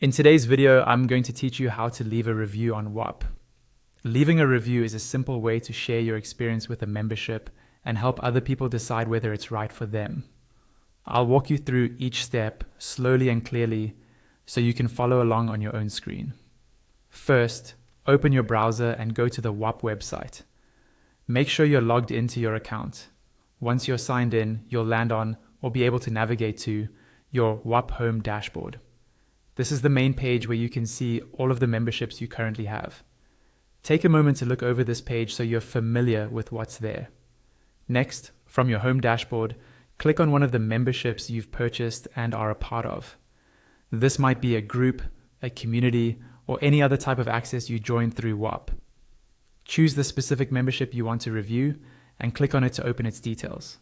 In today's video, I'm going to teach you how to leave a review on Whop. Leaving a review is a simple way to share your experience with a membership and help other people decide whether it's right for them. I'll walk you through each step slowly and clearly so you can follow along on your own screen. First, open your browser and go to the Whop website. Make sure you're logged into your account. Once you're signed in, you'll land on or be able to navigate to your Whop home dashboard. This is the main page where you can see all of the memberships you currently have. Take a moment to look over this page so you're familiar with what's there. Next, from your home dashboard, click on one of the memberships you've purchased and are a part of. This might be a group, a community, or any other type of access you joined through Whop. Choose the specific membership you want to review and click on it to open its details.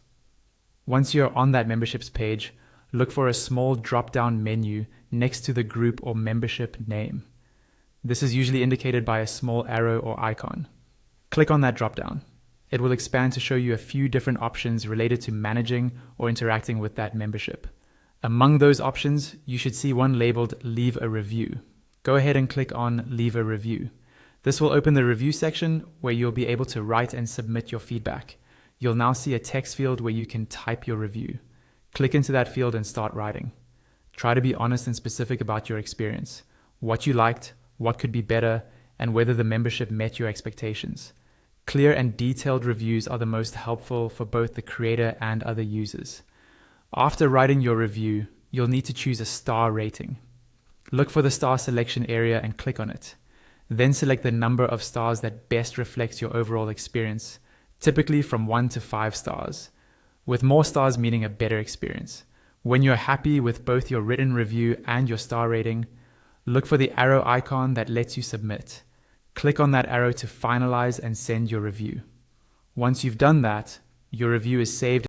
Once you're on that memberships page, look for a small drop-down menu next to the group or membership name. This is usually indicated by a small arrow or icon. Click on that drop-down. It will expand to show you a few different options related to managing or interacting with that membership. Among those options, you should see one labeled Leave a Review. Go ahead and click on Leave a Review. This will open the review section where you'll be able to write and submit your feedback. You'll now see a text field where you can type your review. Click into that field and start writing. Try to be honest and specific about your experience, what you liked, what could be better, and whether the membership met your expectations. Clear and detailed reviews are the most helpful for both the creator and other users. After writing your review, you'll need to choose a star rating. Look for the star selection area and click on it. Then select the number of stars that best reflects your overall experience, typically from 1 to 5 stars. With more stars meaning a better experience. When you're happy with both your written review and your star rating, look for the arrow icon that lets you submit. Click on that arrow to finalize and send your review. Once you've done that, your review is saved